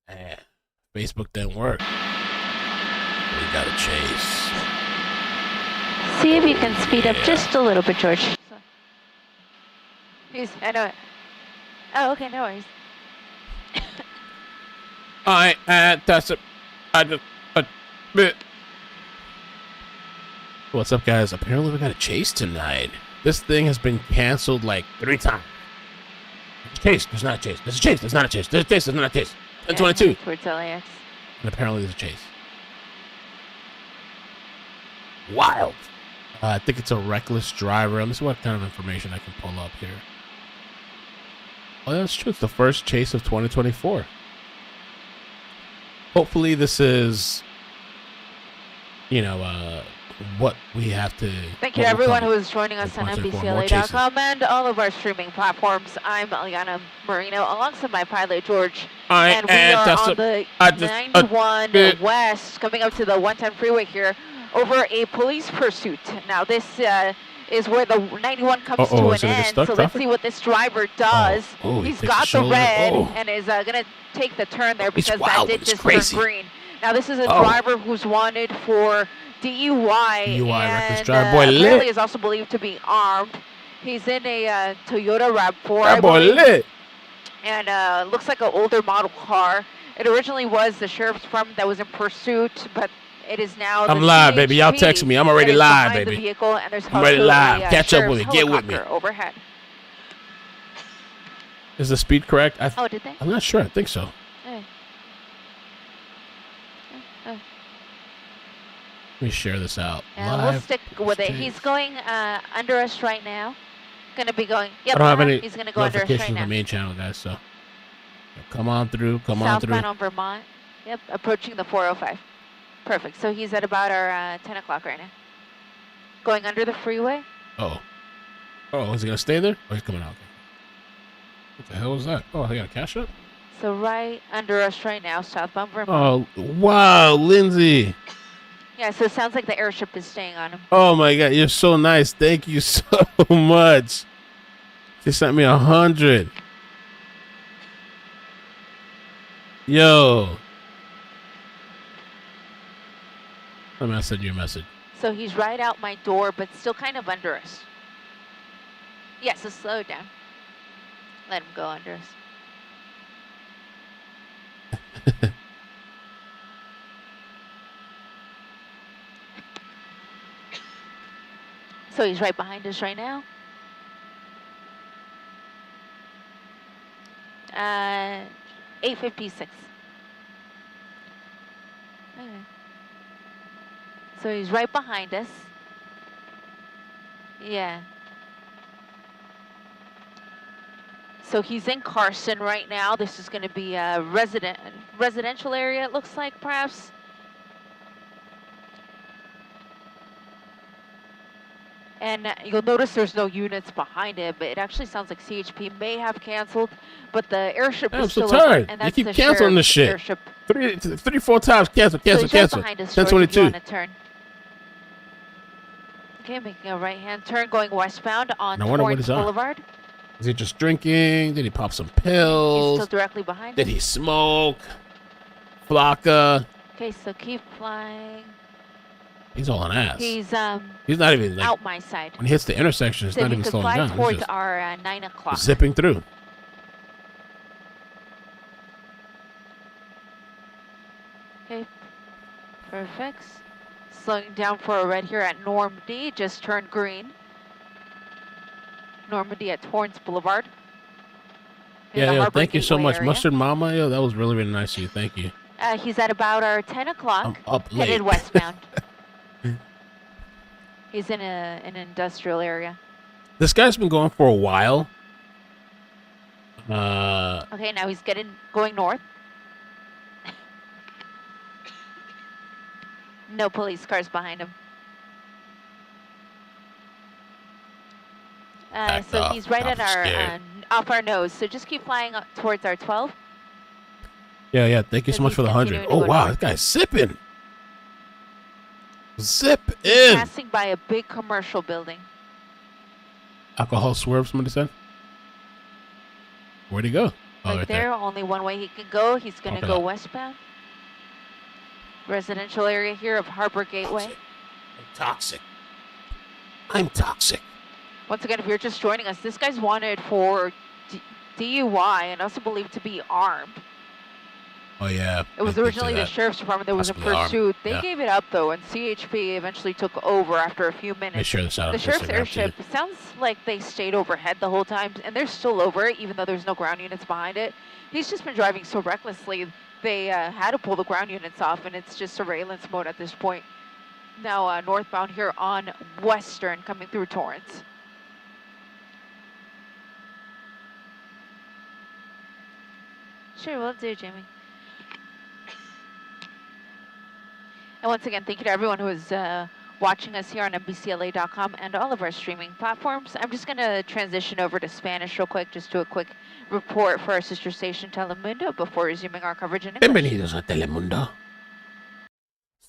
Man, Facebook didn't work. We got to chase. See if you can speed up just a little bit, George. I know it. Oh, okay, no worries. That's it. What's up, guys? Apparently we got a chase tonight. This thing has been canceled like 3 times. There's a chase. There's not a chase. There's a chase. There's not a chase. There's a chase. There's not a chase. 1022. Towards LAX. And apparently there's a chase. Wild. I think it's a reckless driver. Let me see what kind of information I can pull up here. Oh, that's true. It's the first chase of 2024. Hopefully this is, what we have to... Thank you to everyone who is joining us on NBCLA.com and all of our streaming platforms. I'm Eliana Marino alongside my pilot, George. And we are on the 91 West, coming up to the 110 freeway here, over a police pursuit. Now, this is where the 91 comes to an end, so let's see what this driver does. He's got the red and is going to take the turn there because that did just turn green. Now, this is a driver who's wanted for DUI, reckless and driver. Boy, apparently is also believed to be armed. He's in a Toyota RAV4, that boy lit. And looks like an older model car. It originally was the sheriff's department that was in pursuit, but it is now. I'm live, baby. Y'all text me. I'm already live, baby. Vehicle, and there's I'm already live. Catch up with me. Get with me. Overhead. Is the speed correct? Did they? I'm not sure. I think so. Let me share this out. We'll stick with it. He's going under us right now. Going to be going. Yep, I don't have any he's going to go under us right on now. the main channel, guys. So come on through. Come on through. Southbound on Vermont. Yep, approaching the 405. Perfect. So he's at about our 10 o'clock right now. Going under the freeway. Oh, is he going to stay there? Oh, he's coming out. What the hell was that? Oh, he got a cash up? So right under us right now, southbound Vermont. Oh, wow, Lindsay. Yeah, so it sounds like the airship is staying on him. Oh, my God. You're so nice. Thank you so much. She sent me 100. Yo. Let me send you a message. So he's right out my door, but still kind of under us. Yeah, so slow it down. Let him go under us. So he's right behind us right now. 856. Okay. So he's right behind us. Yeah. So he's in Carson right now. This is going to be a residential area, it looks like, perhaps. And you'll notice there's no units behind it, but it actually sounds like CHP may have canceled, but the airship is still tired. And that's you keep canceling this shit. Airship. 3, 4 times cancel. So he's right behind us, 1022. Turn. Okay, making a right-hand turn, going westbound on Torrance Boulevard. Is he just drinking? Did he pop some pills? He's still directly behind us. Did he smoke? Flocka. Okay, so keep flying. He's all on ass. He's not even out my side. When he hits the intersection, it's not even slowing down. Fly towards our 9 o'clock. Zipping through. Okay, perfect. Slowing down for a red here at Normandy. Just turned green. Normandy at Torrance Boulevard. Yeah, thank you so much. Mustard Mama, yo, that was really, really nice of you. Thank you. He's at about our 10 o'clock. I'm up late. Headed westbound. He's in an industrial area. This guy's been going for a while. Okay, now he's going north. No police cars behind him. So he's right at our off our nose. So just keep flying up towards our 12. Yeah. Thank you so much for the 100. Oh wow, this guy's zipping. Zip in. Passing by a big commercial building. Alcohol swerve, somebody said. Where'd he go? Right there, only one way he can go. He's going to go westbound. Residential area here of Harbor Gateway. I'm toxic. Once again, if you're just joining us, this guy's wanted for DUI and also believed to be armed. Oh, yeah. It was originally the sheriff's department that was in pursuit. They gave it up, though, and CHP eventually took over after a few minutes. Make sure this out the sheriff's airship sounds like they stayed overhead the whole time, and they're still over it, even though there's no ground units behind it. He's just been driving so recklessly, they had to pull the ground units off, and it's just surveillance mode at this point. Now northbound here on Western, coming through Torrance. Sure, will do, Jimmy. And once again, thank you to everyone who is watching us here on NBCLA.com and all of our streaming platforms. I'm just going to transition over to Spanish real quick, just do a quick report for our sister station Telemundo before resuming our coverage in English. Bienvenidos a Telemundo.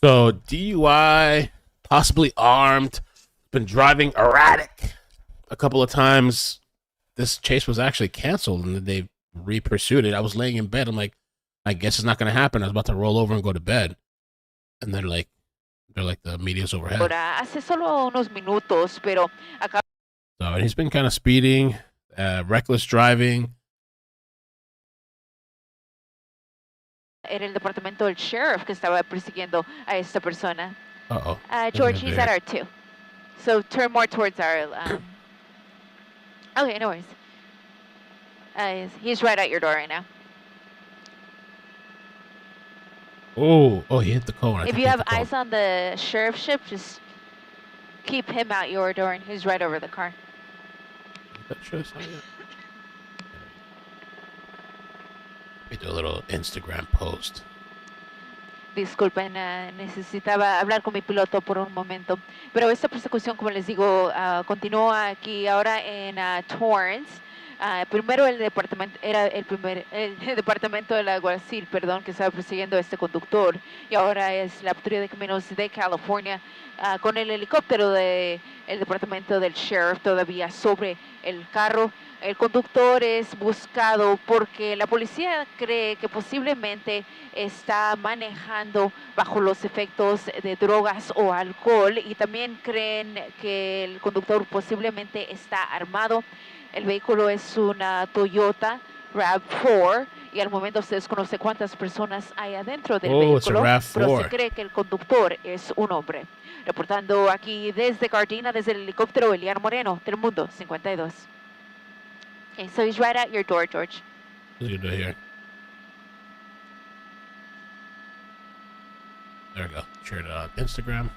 So, DUI, possibly armed, been driving erratic a couple of times. This chase was actually canceled and they re-pursued it. I was laying in bed. I'm like, I guess it's not going to happen. I was about to roll over and go to bed. And they're like the media's overhead. So, and he's been kind of speeding, reckless driving. Era el departamento del sheriff que estaba persiguiendo a esta persona. Uh-oh. George, he's at R2. So turn more towards our... Okay, no worries. He's right at your door right now. Oh, he hit the cone. If you have eyes on the sheriff's ship, just keep him out your door, and he's right over the car. That shows something. Let me do a little Instagram post. Disculpen, necesitaba hablar con mi piloto por un momento. Pero esta persecución, como les digo, continúa aquí ahora en Torrance. Primero el departamento era el departamento del alguacil, perdón, que estaba persiguiendo a este conductor, y ahora es la patrulla de caminos de California con el helicóptero del departamento del sheriff todavía sobre el carro. El conductor es buscado porque la policía cree que posiblemente está manejando bajo los efectos de drogas o alcohol, y también creen que el conductor posiblemente está armado. El vehículo es una Toyota RAV4 y al momento se desconoce cuántas personas hay adentro del vehículo, pero se cree que el conductor es un hombre. Reportando aquí desde Gardena, desde el helicóptero, Elian Moreno, Telemundo 52. Okay, so he's right at your door, George. What's he gonna do here? There we go. Share it on Instagram.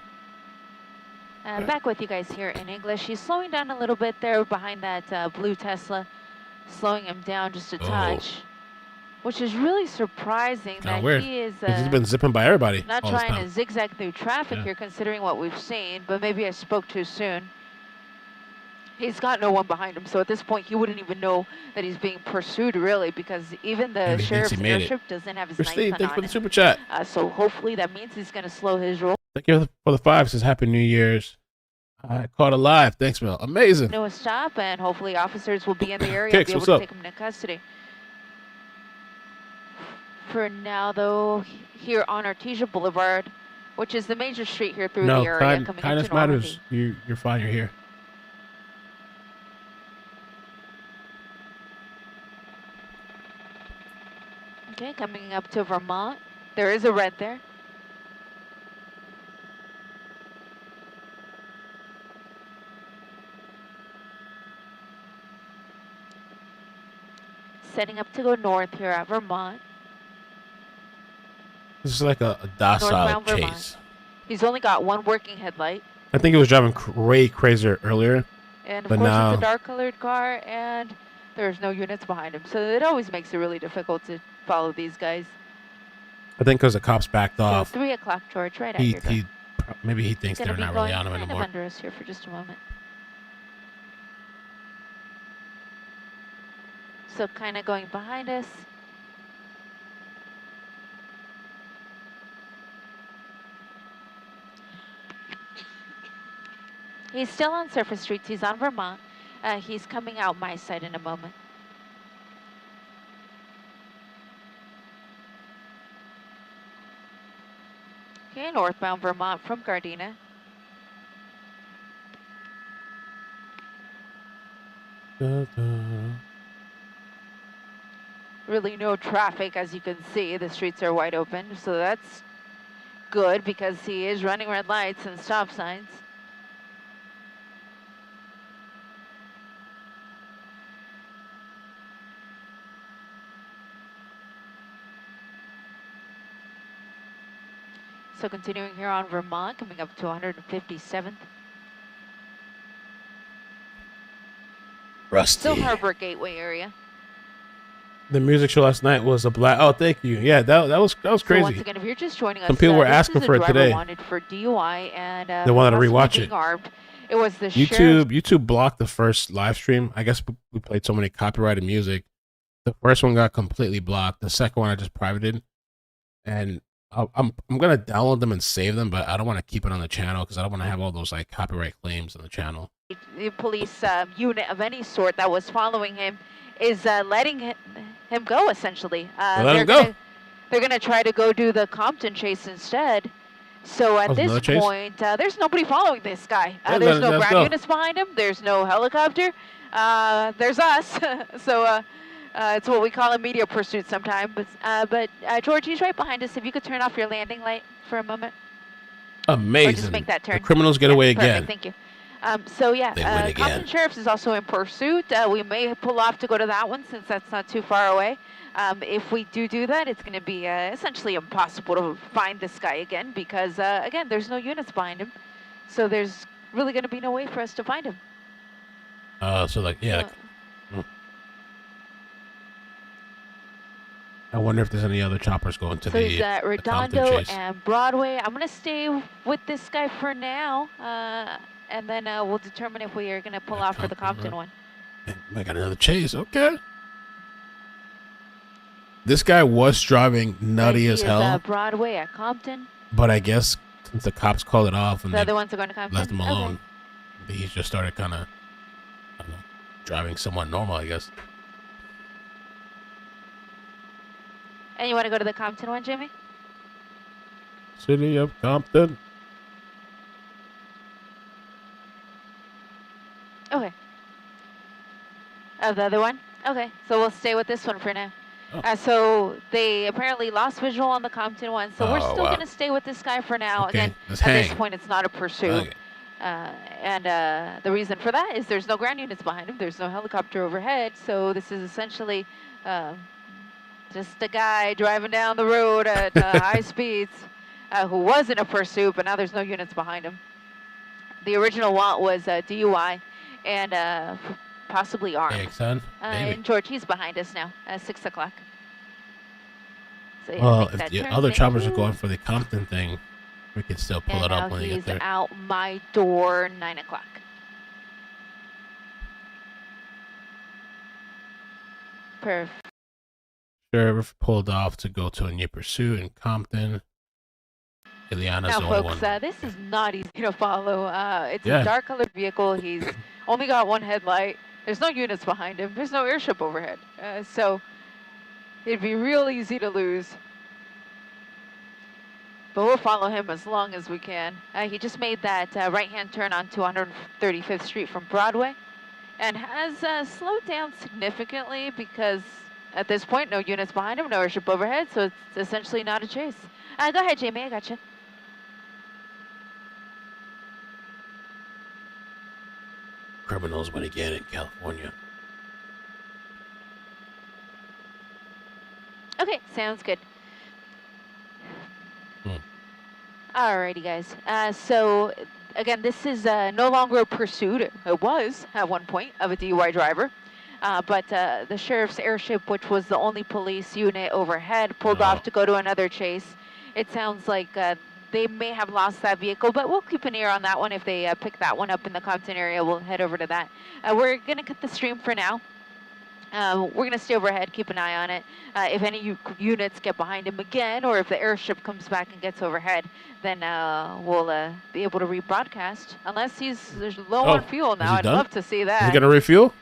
Back with you guys here in English. He's slowing down a little bit there behind that blue Tesla, slowing him down just a touch, which is really surprising that weird. He is he's been zipping by everybody. Not trying to zigzag through traffic here, considering what we've seen, but maybe I spoke too soon. He's got no one behind him, so at this point he wouldn't even know that he's being pursued, really, because even the sheriff's airship doesn't have his nice on thanks for the super chat. So hopefully that means he's going to slow his roll. Thank you for the 5. Says Happy New Year's. I caught alive. Thanks, Mel. Amazing. No stop, and hopefully officers will be in the area and be able to take him into custody. For now, though, here on Artesia Boulevard, which is the major street here through the area coming into Normandy. You're fine. You're here. Okay, coming up to Vermont. There is a red there. Setting up to go north here at Vermont. This is like a docile chase. Vermont. He's only got one working headlight. I think he was driving crazier earlier. And of course it's a dark colored car, and there's no units behind him. So it always makes it really difficult to follow these guys. I think because the cops backed off. 3 o'clock, George, right at your door. Maybe he thinks they're not really on him anymore. Under us here for just a moment. So kind of going behind us. He's still on surface streets. He's on Vermont. He's coming out my side in a moment. Okay, northbound Vermont from Gardena. Really no traffic, as you can see. The streets are wide open, so that's good because he is running red lights and stop signs. So continuing here on Vermont, coming up to 157th. Rusty. Still Harbor Gateway area. The music show last night was a black. Oh, thank you. Yeah, that was crazy. So once again, if you're just joining us, some people were asking for it today. Wanted for DUI and they wanted to rewatch it. Armed. It was the YouTube blocked the first live stream. I guess we played so many copyrighted music. The first one got completely blocked. The second one I just privated, and I'm gonna download them and save them, but I don't want to keep it on the channel because I don't want to have all those like copyright claims on the channel. The police unit of any sort that was following him is letting him go, essentially. Let him go. They're gonna try to go do the Compton chase instead. So at this point, there's nobody following this guy. There's no ground units behind him. There's no helicopter. There's us. So it's what we call a media pursuit sometimes. But George, he's right behind us. If you could turn off your landing light for a moment. Amazing. Or just make that turn. The criminals get away again. Thank you. So yeah, Compton Sheriff's is also in pursuit. We may pull off to go to that one since that's not too far away. If we do that, it's going to be essentially impossible to find this guy again because, again, there's no units behind him. So there's really going to be no way for us to find him. So like, yeah. I wonder if there's any other choppers going to the he's at Redondo and Broadway. I'm going to stay with this guy for now, and then we'll determine if we are going to pull off for the Compton one. I got another chase. Okay. This guy was driving nutty as hell. Broadway at Compton. But I guess since the cops called it off and the other ones are going to Compton. Left him alone, he just started kind of, I don't know, driving somewhat normal, I guess. And you want to go to the Compton one, Jimmy? City of Compton. Okay. The other one? Okay, so we'll stay with this one for now. Oh. So they apparently lost visual on the Compton one, so we're still going to stay with this guy for now. Okay, again, at this point, it's not a pursuit. Okay. And the reason for that is there's no ground units behind him. There's no helicopter overhead, so this is essentially just a guy driving down the road at high speeds who was in a pursuit, but now there's no units behind him. The original want was DUI and possibly armed. And George, he's behind us now, 6 o'clock. So well, if the other choppers are going for the Compton thing, we can still pull it up when they get there. He's out my door, 9 o'clock. Perfect. Sheriff pulled off to go to a near pursuit in Compton. Ileana's the only one. This is not easy to follow. It's a dark colored vehicle. He's only got one headlight. There's no units behind him. There's no airship overhead. So it'd be real easy to lose. But we'll follow him as long as we can. He just made that right-hand turn onto 135th Street from Broadway and has slowed down significantly because at this point, no units behind him, no airship overhead, so it's essentially not a chase. Go ahead, Jamie, I got you. Criminals win again in California. Okay, sounds good. Alrighty, guys. So, again, this is no longer a pursuit. It was at one point of a DUI driver. But the sheriff's airship, which was the only police unit overhead, pulled off to go to another chase. It sounds like they may have lost that vehicle, but we'll keep an ear on that one. If they pick that one up in the Compton area, we'll head over to that. We're going to cut the stream for now. We're going to stay overhead, keep an eye on it. If any units get behind him again, or if the airship comes back and gets overhead, then we'll be able to rebroadcast. Unless he's low on fuel now. I'd love to see that. Is he going to refuel?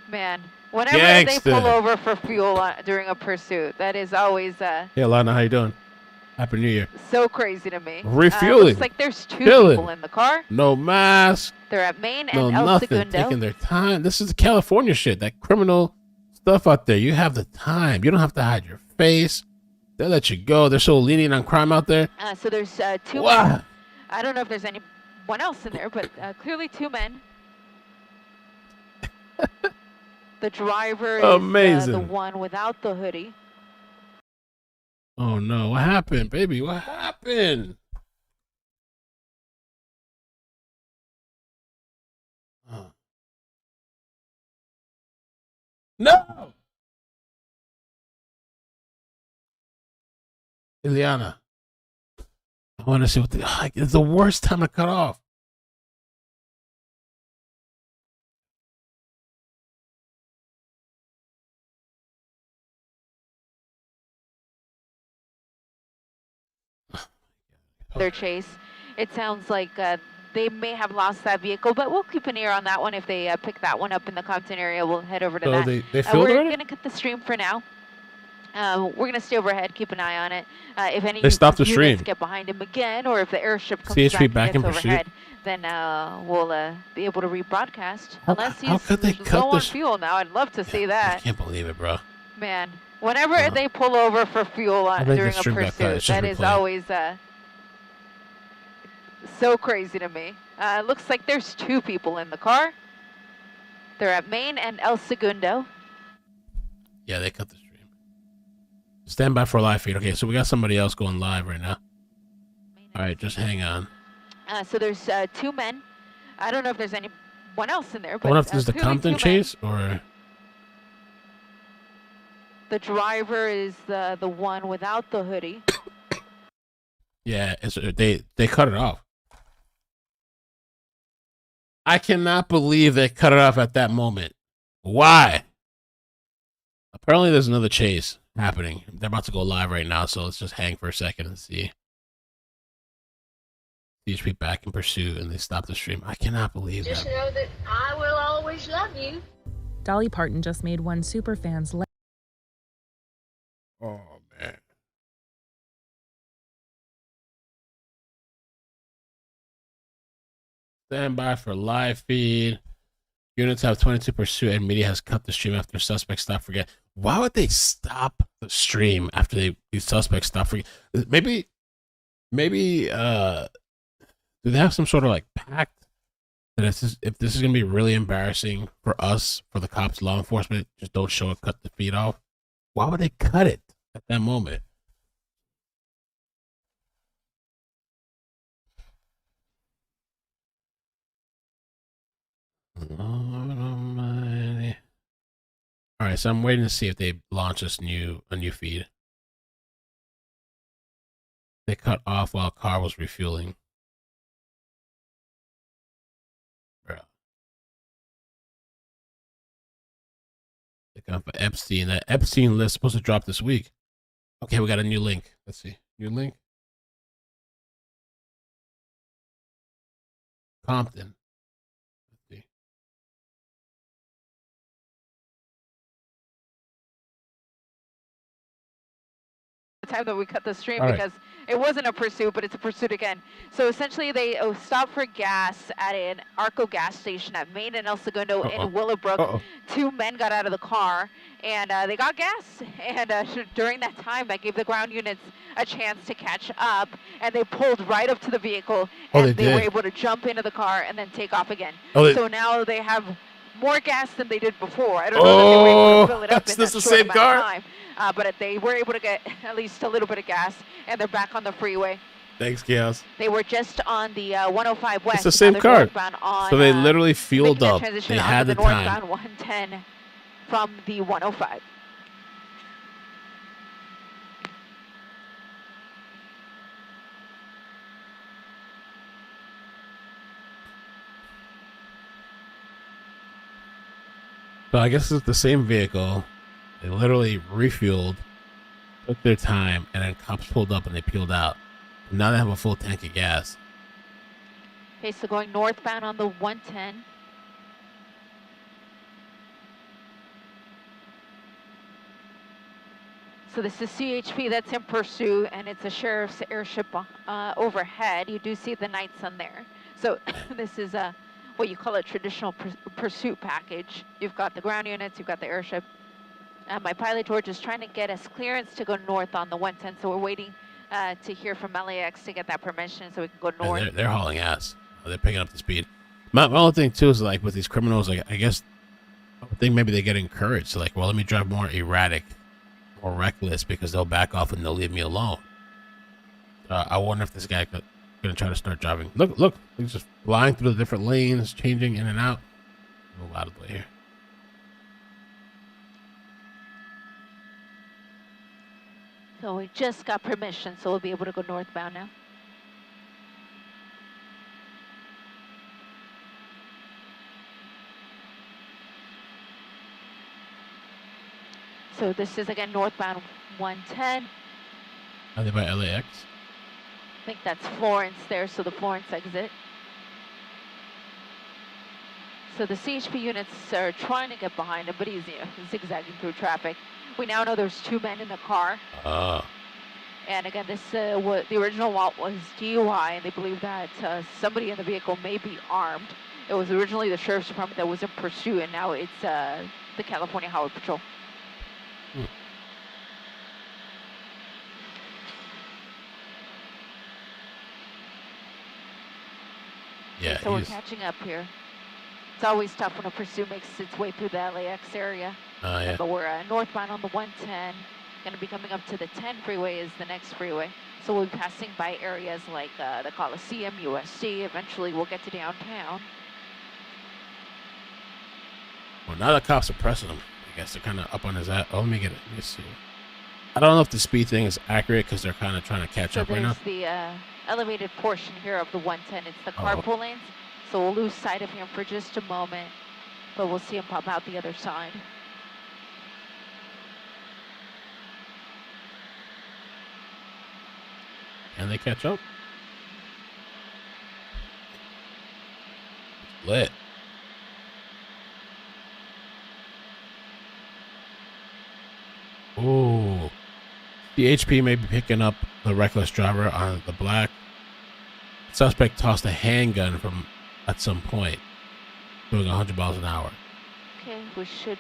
Man, whenever they pull over for fuel during a pursuit, that is always... Hey, Alana, how you doing? Happy New Year. So crazy to me. Refueling. Looks like there's two people in the car. No mask. They're at Main no and El nothing. Segundo. Taking their time. This is the California shit. That criminal stuff out there. You have the time. You don't have to hide your face. They'll let you go. They're so lenient on crime out there. So there's two men. I don't know if there's anyone else in there, but clearly two men. The driver is the one without the hoodie. Oh no, what happened, baby? What happened? No! Ileana. I want to see what it's the worst time to cut off. Their chase. It sounds like they may have lost that vehicle, but we'll keep an ear on that one. If they pick that one up in the Compton area, we'll head over to that. We're going to cut the stream for now. We're going to stay overhead, keep an eye on it. If any units get behind him again, or if the airship comes back and gets overhead, then we'll be able to rebroadcast. Unless he's low on fuel now. I'd love to see that. I can't believe it, bro. Man, whenever they pull over for fuel during a pursuit, that is always... so crazy to me. Looks like there's two people in the car. They're at Main and El Segundo. Yeah, they cut the stream. Stand by for a live feed. Okay, so we got somebody else going live right now. All right, just hang on. So there's two men. I don't know if there's anyone else in there. But I wonder if this is the Compton chase or... The driver is the one without the hoodie. Yeah, they cut it off. I cannot believe they cut it off at that moment. Why? Apparently there's another chase happening. They're about to go live right now, so let's just hang for a second and see. These people back in pursuit, and they stop the stream. I cannot believe that. Just know that I will always love you. Dolly Parton just made one superfan's... Oh, man. Stand by for live feed. Units have 22 pursuit, and media has cut the stream after suspects stop forget. Why would they stop the stream after these suspects stop forget? Maybe, do they have some sort of like pact that if this is gonna be really embarrassing for us, for the cops, law enforcement, just don't show it, cut the feed off? Why would they cut it at that moment? Lord Almighty. All right, so I'm waiting to see if they launch a new feed. They cut off while a car was refueling. Bro. They got for Epstein. That Epstein list is supposed to drop this week. Okay, we got a new link. Let's see. New link. Compton. Time that we cut the stream because it wasn't a pursuit, but it's a pursuit again. So essentially they stopped for gas at an Arco gas station at Main and El Segundo in Willowbrook. Two men got out of the car and they got gas, and during that time that gave the ground units a chance to catch up, and they pulled right up to the vehicle, and they were able to jump into the car and then take off again. So now they have more gas than they did before. I don't know that they were able to fill it up in that short amount of time. But they were able to get at least a little bit of gas, and they're back on the freeway. Thanks, Chaos. They were just on the 105 West. It's the same car. So they literally fueled up. They had the time. Northbound 110 from the 105. So I guess it's the same vehicle. They literally refueled, took their time, and then cops pulled up and they peeled out. Now they have a full tank of gas. Okay, so going northbound on the 110. So this is CHP that's in pursuit, and it's a sheriff's airship overhead. You do see the night sun there. So this is what you call a traditional pursuit package. You've got the ground units, you've got the airship. My pilot, George, is trying to get us clearance to go north on the 110, so we're waiting to hear from LAX to get that permission so we can go north. They're hauling ass. They're picking up the speed. My only thing, too, is like with these criminals, like I guess I think maybe they get encouraged. So like, well, let me drive more erratic, more reckless, because they'll back off and they'll leave me alone. I wonder if this guy could gonna try to start driving. Look, he's just flying through the different lanes, changing in and out. Move out of the way here. So we just got permission, so we'll be able to go northbound now. So this is again northbound 110. Are they by LAX? I think that's Florence there, so the Florence exit. So the CHP units are trying to get behind him, but he's zigzagging through traffic. We now know there's 2 men in the car. And again, this what the original warrant was DUI, and they believe that somebody in the vehicle may be armed. It was originally the Sheriff's Department that was in pursuit, and now it's the California Highway Patrol. Yeah, so we're catching up here. It's always tough when a pursuit makes its way through the LAX area. Yeah. But we're northbound on the 110. Going to be coming up to the 10 freeway is the next freeway. So we'll be passing by areas like the Coliseum, USC. Eventually we'll get to downtown. Well, now the cops are pressing him. I guess they're kind of up on his ass. Oh, let me get it. Let me see. I don't know if the speed thing is accurate because they're kind of trying to catch up right now. So there's the elevated portion here of the 110. It's the carpool lanes. So we'll lose sight of him for just a moment, but we'll see him pop out the other side. Can they catch up? It's lit. Ooh. The HP may be picking up the reckless driver on the black. Suspect tossed a handgun from at some point, doing 100 miles an hour. Okay, we should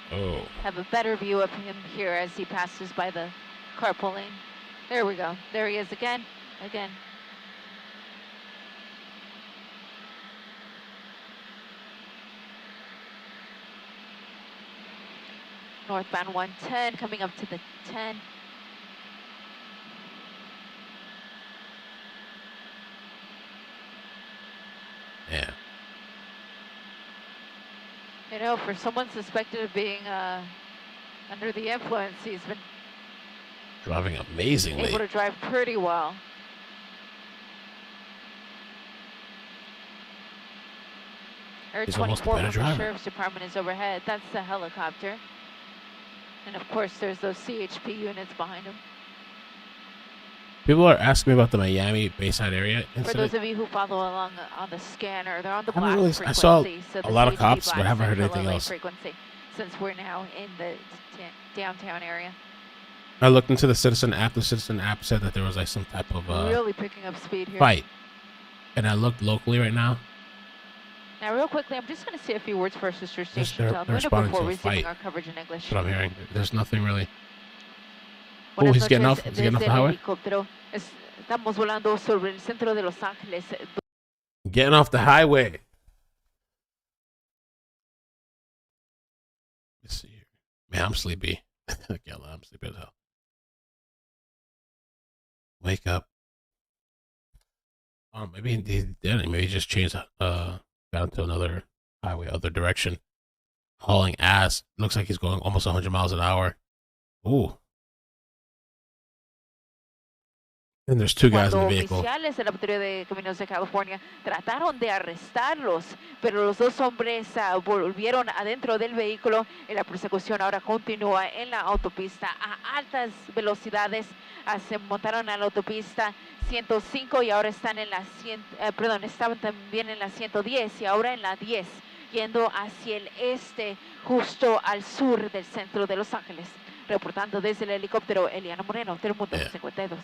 have a better view of him here as he passes by the carpool lane. There we go. There he is again. Northbound 110 coming up to the 10. Yeah. You know, for someone suspected of being under the influence, he's been driving amazingly. Able to drive pretty well. Air 24 from the Sheriff's Department is overhead. That's the helicopter. And of course, there's those CHP units behind him. People are asking me about the Miami Bayside area incident. For those of you who follow along on the scanner, they're on the black frequency. I saw so a lot of cops, but I haven't heard anything else. Frequency, since we're now in the downtown area. I looked into the Citizen app. The Citizen app said that there was like some type of really picking up speed here. Fight. And I looked locally right now. Now, real quickly, I'm just going to say a few words for Sister Station they're responding before to a fight. Our coverage in English. That's what I'm hearing. There's nothing really. Oh, he's getting off. He's getting off the highway. Estamos volando sobre el centro de Los Ángeles. Getting off the highway. Let's see here. Man, I'm sleepy. I'm sleepy as hell. Wake up. Oh, maybe he didn't. Maybe he just changed down to another highway, other direction. Hauling ass. Looks like he's going almost 100 miles an hour. Ooh. And there's 2 guys in the vehicle. Oficiales de la Patrulla de Caminos de California trataron de arrestarlos, pero los 2 hombres volvieron adentro del vehículo y la persecución ahora continúa en la autopista a altas velocidades. Se montaron a la autopista 105 y ahora están en la estaban también en la 110 y ahora en la 10, yendo hacia el este, justo al sur del centro de Los Ángeles. reportando desde el helicóptero Eliana Moreno, Telemundo 52.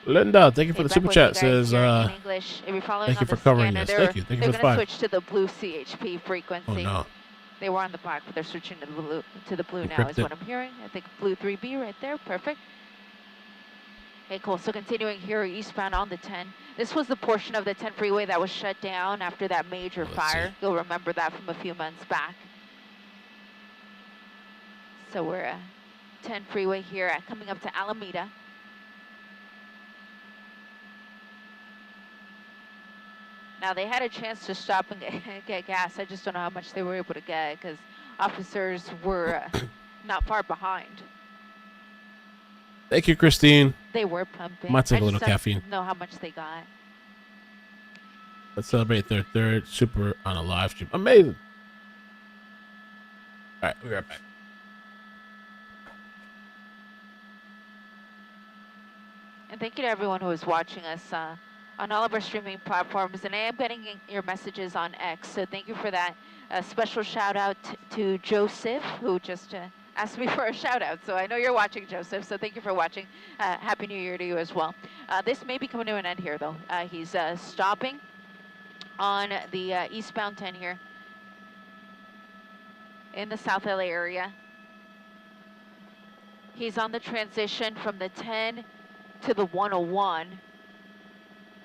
Linda, thank you for the super chat. Says, English. If you're following thank you on for the covering scanner, us. Thank you. Thank you for the they're going to 5. switch to the blue CHP frequency. Oh, no. They were on the black, but they're switching to the blue now, Encrypted. is what I'm hearing. I think blue 3B right there. Perfect. Okay, cool. So continuing here eastbound on the 10. This was the portion of the 10 freeway that was shut down after that major fire. You'll remember that from a few months back. So we're at 10 freeway here coming up to Alameda. Now, they had a chance to stop and get gas. I just don't know how much they were able to get because officers were not far behind. Thank you, Christine. They were pumping. Might take a little caffeine. I don't know how much they got. Let's celebrate their third super on a live stream. Amazing. All right, we'll be right back. And thank you to everyone who is watching us on all of our streaming platforms. And I am getting your messages on X, so thank you for that. A special shout out to Joseph, who just asked me for a shout out. So I know you're watching, Joseph, so thank you for watching. Happy New Year to you as well. This may be coming to an end here, though. He's stopping on the eastbound 10 here in the South LA area. He's on the transition from the 10 to the 101.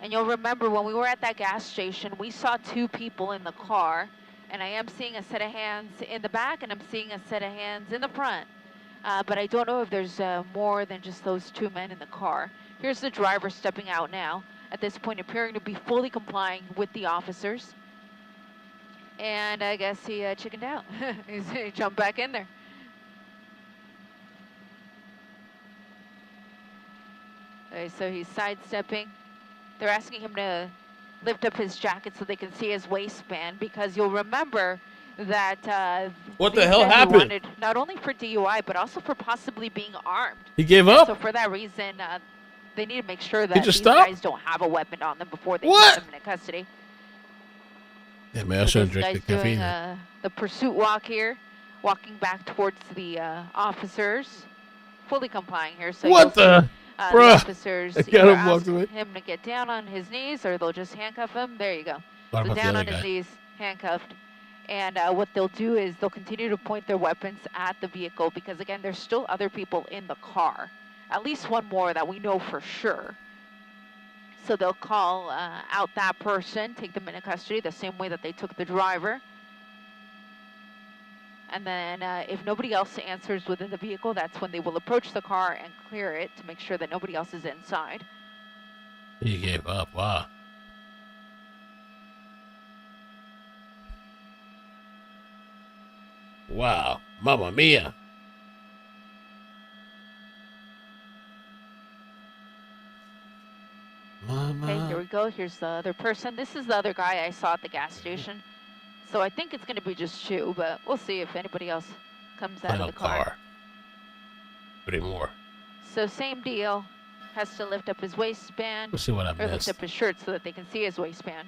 And you'll remember when we were at that gas station, we saw 2 people in the car. And I am seeing a set of hands in the back, and I'm seeing a set of hands in the front. But I don't know if there's more than just those 2 men in the car. Here's the driver stepping out now, at this point appearing to be fully complying with the officers. And I guess he chickened out. He jumped back in there. Okay, so he's sidestepping. They're asking him to lift up his jacket so they can see his waistband, because you'll remember that what the hell happened? Wanted not only for DUI but also for possibly being armed. He gave up. So for that reason, they need to make sure that these stop? guys don't have a weapon on them before they put them in custody. Yeah, man, I shouldn't drink the caffeine. Doing the pursuit walk here, walking back towards the officers, fully complying here. So what the? The officers either ask away. him to get down on his knees, or they'll just handcuff him. There you go. So down on his knees, handcuffed. And what they'll do is they'll continue to point their weapons at the vehicle, because, again, there's still other people in the car. At least one more that we know for sure. So they'll call out that person, take them into custody the same way that they took the driver. And then if nobody else answers within the vehicle, that's when they will approach the car and clear it to make sure that nobody else is inside. He gave up. Wow. Wow. Mamma mia. Mama. Okay, here we go. Here's the other person. This is the other guy I saw at the gas station. So I think it's going to be just 2, but we'll see if anybody else comes out of the car. 3 more. So same deal. Has to lift up his waistband. We'll see what I missed. Or lift up his shirt so that they can see his waistband.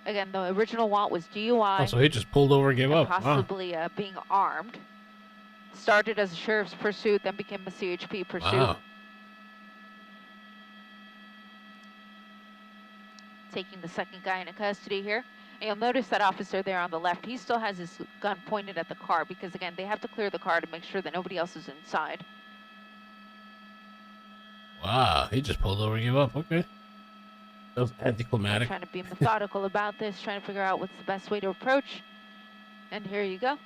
Again, the original want was DUI. Oh, so he just pulled over and gave up. Possibly being armed. Started as a sheriff's pursuit, then became a CHP pursuit. Wow. Taking the second guy into custody here. And you'll notice that officer there on the left, he still has his gun pointed at the car, because, again, they have to clear the car to make sure that nobody else is inside. Wow, he just pulled over and gave up. Okay. That was anticlimactic. Trying to be methodical about this, trying to figure out what's the best way to approach. And here you go.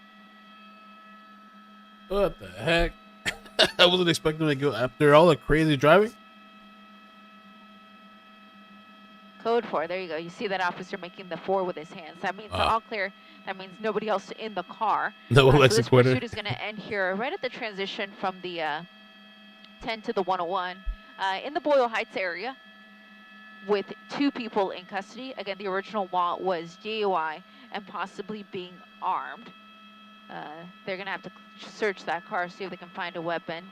What the heck? I wasn't expecting to go after all the crazy driving. Code 4, there you go. You see that officer making the 4 with his hands. That means they're all clear. That means nobody else in the car. No so Alexa this quitter. pursuit is going to end here right at the transition from the 10 to the 101 in the Boyle Heights area with 2 people in custody. Again, the original want was DUI and possibly being armed. They're going to have to search that car, see if they can find a weapon.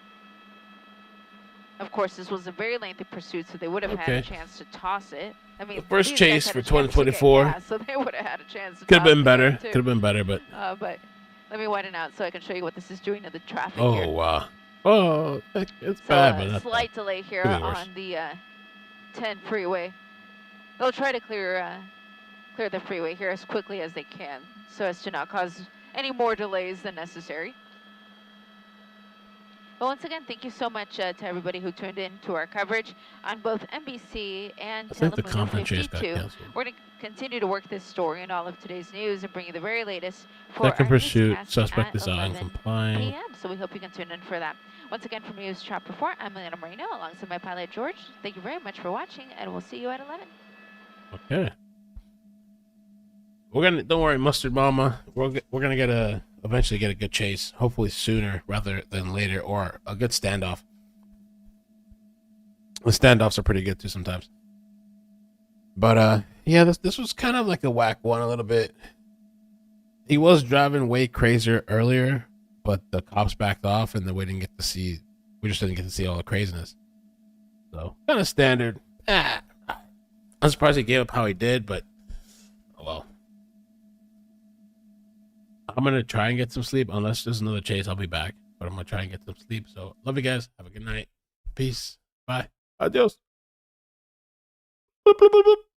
Of course, this was a very lengthy pursuit, so they would have had a chance to toss it. I mean, the first chase for 2024. Yeah, so they would have had a chance to Could have been better. Could have been better, but. But let me widen out so I can show you what this is doing to the traffic here. Oh, wow. Oh, it's bad, but a slight delay here on the 10 freeway. They'll try to clear the freeway here as quickly as they can so as to not cause any more delays than necessary. But once again, thank you so much to everybody who tuned in to our coverage on both NBC and Telemundo 52. We're going to continue to work this story and all of today's news and bring you the very latest for second pursuit. Suspect is non-compliant. So we hope you can tune in for that. Once again, from News Chapter 4, I'm Eliana Marino alongside my pilot George. Thank you very much for watching, and we'll see you at 11. Okay. Don't worry, Mustard Mama. We're gonna eventually get a good chase. Hopefully sooner rather than later, or a good standoff. The standoffs are pretty good too sometimes. But yeah, this was kind of like a whack one a little bit. He was driving way crazier earlier, but the cops backed off, and then we just didn't get to see all the craziness. So kind of standard. I'm surprised he gave up how he did, but oh well. I'm going to try and get some sleep. Unless there's another chase, I'll be back. But I'm going to try and get some sleep. So love you guys. Have a good night. Peace. Bye. Adios. Boop, boop, boop, boop.